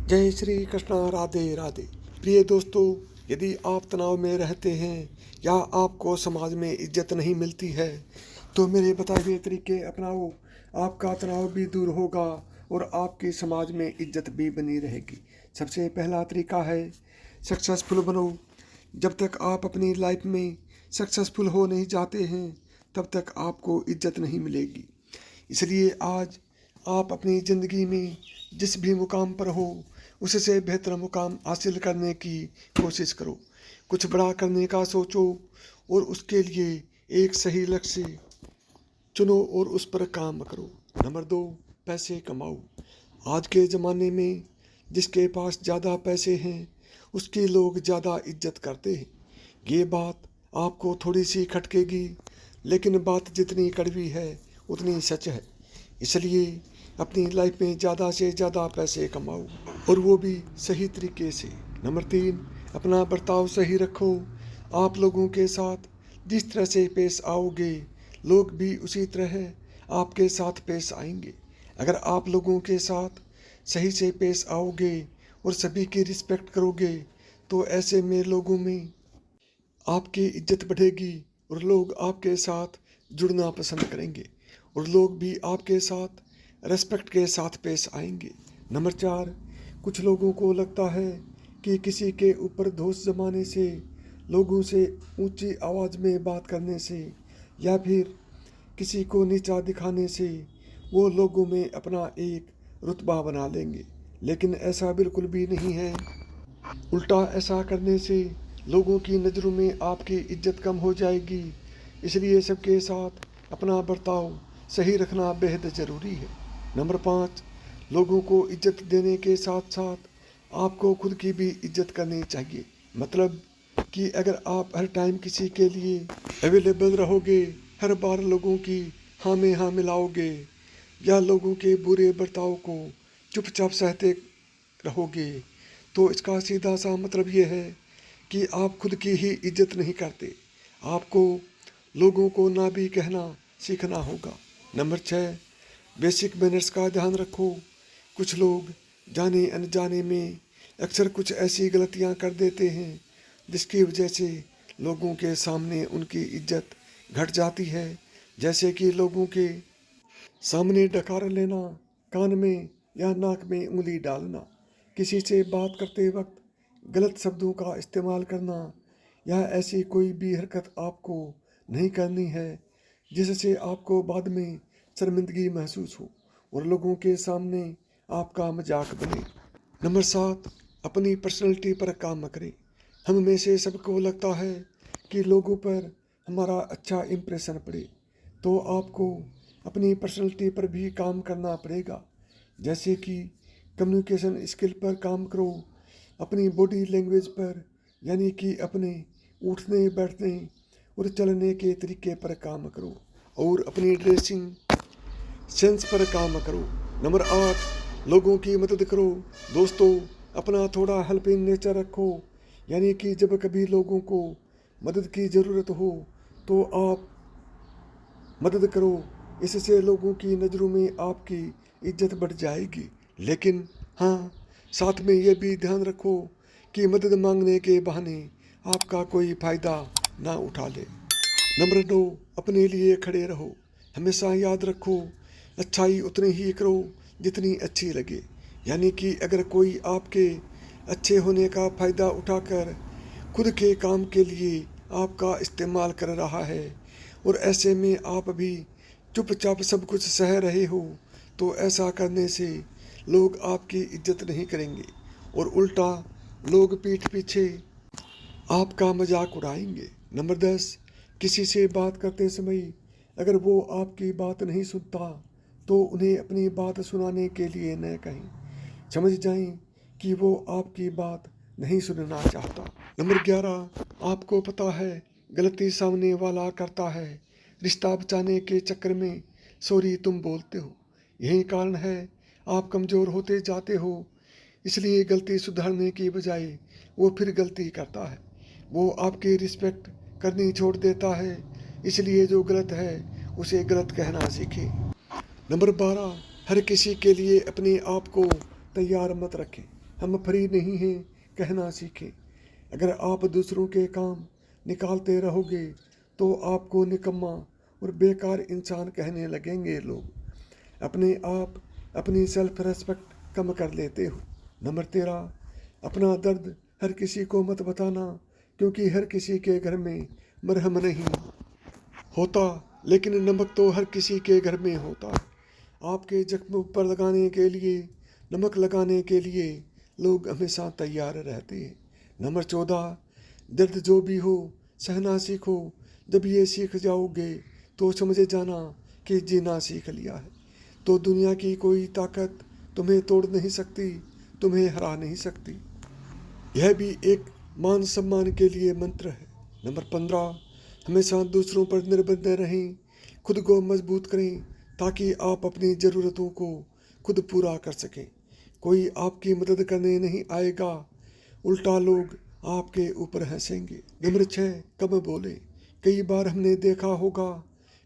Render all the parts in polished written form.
जय श्री कृष्णा, राधे राधे। प्रिय दोस्तों, यदि आप तनाव में रहते हैं या आपको समाज में इज्जत नहीं मिलती है तो मेरे बताए हुए तरीके अपनाओ। आपका तनाव भी दूर होगा और आपकी समाज में इज्जत भी बनी रहेगी। सबसे पहला तरीका है सक्सेसफुल बनो। जब तक आप अपनी लाइफ में सक्सेसफुल हो नहीं जाते हैं तब तक आपको इज्जत नहीं मिलेगी। इसलिए आज आप अपनी ज़िंदगी में जिस भी मुकाम पर हो उससे बेहतर मुकाम हासिल करने की कोशिश करो। कुछ बड़ा करने का सोचो और उसके लिए एक सही लक्ष्य चुनो और उस पर काम करो। नंबर 2, पैसे कमाओ। आज के ज़माने में जिसके पास ज़्यादा पैसे हैं उसकी लोग ज़्यादा इज्जत करते हैं। ये बात आपको थोड़ी सी खटकेगी, लेकिन बात जितनी कड़वी है उतनी सच है। इसलिए अपनी लाइफ में ज़्यादा से ज़्यादा पैसे कमाओ और वो भी सही तरीके से। नंबर 3, अपना बर्ताव सही रखो। आप लोगों के साथ जिस तरह से पेश आओगे लोग भी उसी तरह आपके साथ पेश आएंगे। अगर आप लोगों के साथ सही से पेश आओगे और सभी की रिस्पेक्ट करोगे तो ऐसे में लोगों में आपकी इज्जत बढ़ेगी और लोग आपके साथ जुड़ना पसंद करेंगे और लोग भी आपके साथ रेस्पेक्ट के साथ पेश आएंगे। नंबर 4, कुछ लोगों को लगता है कि किसी के ऊपर दोष जमाने से, लोगों से ऊंची आवाज़ में बात करने से या फिर किसी को नीचा दिखाने से वो लोगों में अपना एक रुतबा बना लेंगे, लेकिन ऐसा बिल्कुल भी नहीं है। उल्टा ऐसा करने से लोगों की नज़रों में आपकी इज्जत कम हो जाएगी। इसलिए सबके साथ अपना बर्ताव सही रखना बेहद ज़रूरी है। नंबर 5, लोगों को इज्जत देने के साथ साथ आपको खुद की भी इज्जत करनी चाहिए। मतलब कि अगर आप हर टाइम किसी के लिए अवेलेबल रहोगे, हर बार लोगों की हाँ में हाँ मिलाओगे या लोगों के बुरे बर्ताव को चुपचाप सहते रहोगे तो इसका सीधा सा मतलब ये है कि आप खुद की ही इज्जत नहीं करते। आपको लोगों को ना भी कहना सीखना होगा। नंबर 6, बेसिक मैनर्स का ध्यान रखो। कुछ लोग जाने अनजाने में अक्सर कुछ ऐसी गलतियां कर देते हैं जिसकी वजह से लोगों के सामने उनकी इज्जत घट जाती है। जैसे कि लोगों के सामने डकार लेना, कान में या नाक में उंगली डालना, किसी से बात करते वक्त गलत शब्दों का इस्तेमाल करना या ऐसी कोई भी हरकत आपको नहीं करनी है जिससे आपको बाद में शर्मिंदगी महसूस हो और लोगों के सामने आपका मजाक बने। नंबर 7, अपनी पर्सनैलिटी पर काम करें। हम में से सबको लगता है कि लोगों पर हमारा अच्छा इम्प्रेशन पड़े, तो आपको अपनी पर्सनैलिटी पर भी काम करना पड़ेगा। जैसे कि कम्युनिकेशन स्किल पर काम करो, अपनी बॉडी लैंग्वेज पर यानी कि अपने उठने बैठने और चलने के तरीके पर काम करो और अपनी ड्रेसिंग सेंस पर काम करो। नंबर 8, लोगों की मदद करो। दोस्तों, अपना थोड़ा हेल्पिंग नेचर रखो, यानी कि जब कभी लोगों को मदद की ज़रूरत हो तो आप मदद करो। इससे लोगों की नज़रों में आपकी इज्जत बढ़ जाएगी। लेकिन हाँ, साथ में ये भी ध्यान रखो कि मदद मांगने के बहाने आपका कोई फ़ायदा ना उठा ले। नंबर 9, अपने लिए खड़े रहो। हमेशा याद रखो, अच्छाई उतनी ही करो जितनी अच्छी लगे। यानी कि अगर कोई आपके अच्छे होने का फ़ायदा उठाकर खुद के काम के लिए आपका इस्तेमाल कर रहा है और ऐसे में आप भी चुपचाप सब कुछ सह रहे हो तो ऐसा करने से लोग आपकी इज्जत नहीं करेंगे और उल्टा लोग पीठ पीछे आपका मजाक उड़ाएंगे। नंबर 10, किसी से बात करते समय अगर वो आपकी बात नहीं सुनता तो उन्हें अपनी बात सुनाने के लिए न कहें। समझ जाएं कि वो आपकी बात नहीं सुनना चाहता। नंबर 11, आपको पता है गलती सामने वाला करता है, रिश्ता बचाने के चक्कर में सॉरी तुम बोलते हो। यही कारण है आप कमज़ोर होते जाते हो। इसलिए गलती सुधारने की बजाय वो फिर गलती करता है। वो आपकी रिस्पेक्ट करनी छोड़ देता है। इसलिए जो गलत है उसे गलत कहना सीखें। नंबर 12, हर किसी के लिए अपने आप को तैयार मत रखें। हम फ्री नहीं हैं कहना सीखें। अगर आप दूसरों के काम निकालते रहोगे तो आपको निकम्मा और बेकार इंसान कहने लगेंगे लोग। अपने आप अपनी सेल्फ रेस्पेक्ट कम कर लेते हो। नंबर 13, अपना दर्द हर किसी को मत बताना, क्योंकि हर किसी के घर में मरहम नहीं होता, लेकिन नमक तो हर किसी के घर में होता है। आपके जख्म पर लगाने के लिए, नमक लगाने के लिए लोग हमेशा तैयार रहते हैं। नंबर 14, दर्द जो भी हो सहना सीखो। जब ये सीख जाओगे तो समझ जाना कि जीना सीख लिया है। तो दुनिया की कोई ताकत तुम्हें तोड़ नहीं सकती, तुम्हें हरा नहीं सकती। यह भी एक मान सम्मान के लिए मंत्र है। नंबर 15, हमेशा दूसरों पर निर्भर न रहें, खुद को मजबूत करें ताकि आप अपनी ज़रूरतों को खुद पूरा कर सकें। कोई आपकी मदद करने नहीं आएगा, उल्टा लोग आपके ऊपर हंसेंगे। नंबर 6, कम बोले। कई बार हमने देखा होगा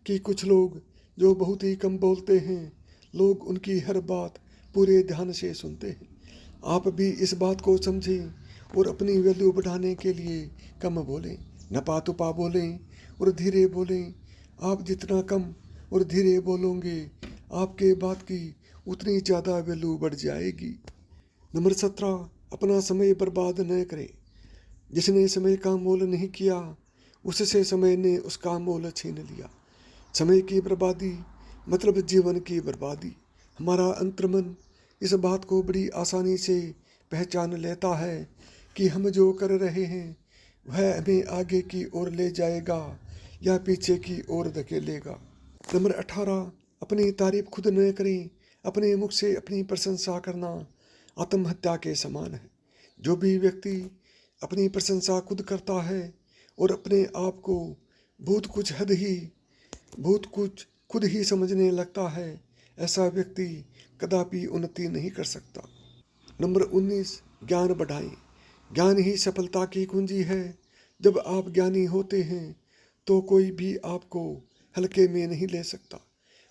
कि कुछ लोग जो बहुत ही कम बोलते हैं, लोग उनकी हर बात पूरे ध्यान से सुनते हैं। आप भी इस बात को समझें और अपनी वैल्यू बढ़ाने के लिए कम बोलें, नपा तुपा बोलें और धीरे बोलें। आप जितना कम और धीरे बोलोगे, आपके बात की उतनी ज़्यादा वैल्यू बढ़ जाएगी। नंबर 17, अपना समय बर्बाद न करें। जिसने समय का मोल नहीं किया, उससे समय ने उसका मोल छीन लिया। समय की बर्बादी मतलब जीवन की बर्बादी। हमारा अंतर्मन इस बात को बड़ी आसानी से पहचान लेता है कि हम जो कर रहे हैं वह हमें आगे की ओर ले जाएगा या पीछे की ओर धकेलेगा। नंबर 18, अपनी तारीफ खुद न करें। अपने मुख से अपनी प्रशंसा करना आत्महत्या के समान है। जो भी व्यक्ति अपनी प्रशंसा खुद करता है और अपने आप को बहुत कुछ खुद ही समझने लगता है, ऐसा व्यक्ति कदापि उन्नति नहीं कर सकता। नंबर 19, ज्ञान बढ़ाएं। ज्ञान ही सफलता की कुंजी है। जब आप ज्ञानी होते हैं तो कोई भी आपको हल्के में नहीं ले सकता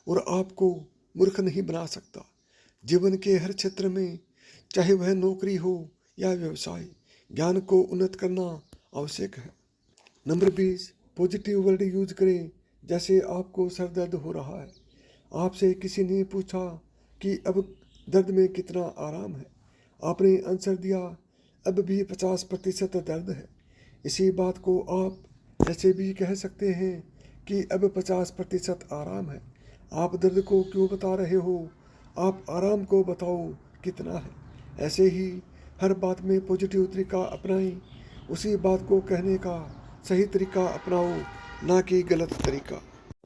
और आपको मूर्ख नहीं बना सकता। जीवन के हर क्षेत्र में, चाहे वह नौकरी हो या व्यवसाय, ज्ञान को उन्नत करना आवश्यक है। नंबर 20, पॉजिटिव वर्ड यूज करें। जैसे आपको सर दर्द हो रहा है, आपसे किसी ने पूछा कि अब दर्द में कितना आराम है, आपने आंसर दिया अब भी 50% दर्द है। इसी बात को आप ऐसे भी कह सकते हैं कि अब 50% आराम है। आप दर्द को क्यों बता रहे हो, आप आराम को बताओ कितना है। ऐसे ही हर बात में पॉजिटिव तरीका अपनाएं। उसी बात को कहने का सही तरीका अपनाओ, ना कि गलत तरीका।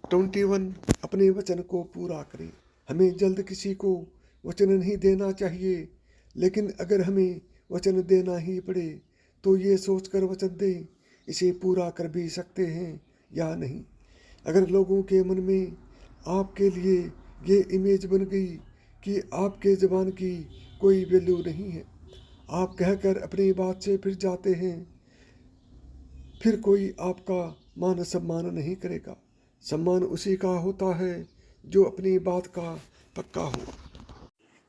21, अपने वचन को पूरा करें। हमें जल्द किसी को वचन नहीं देना चाहिए, लेकिन अगर हमें वचन देना ही पड़े तो ये सोचकर वचन दें इसे पूरा कर भी सकते हैं या नहीं। अगर लोगों के मन में आपके लिए ये इमेज बन गई कि आपके ज़बान की कोई वैल्यू नहीं है, आप कहकर अपनी बात से फिर जाते हैं, फिर कोई आपका मान सम्मान नहीं करेगा। सम्मान उसी का होता है जो अपनी बात का पक्का हो।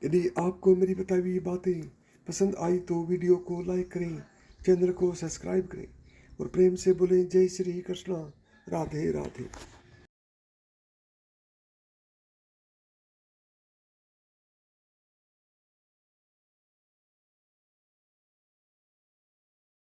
यदि आपको मेरी बताई हुई बातें पसंद आई तो वीडियो को लाइक करें, चैनल को सब्सक्राइब करें और प्रेम से बोलें जय श्री कृष्णा, राधे राधे।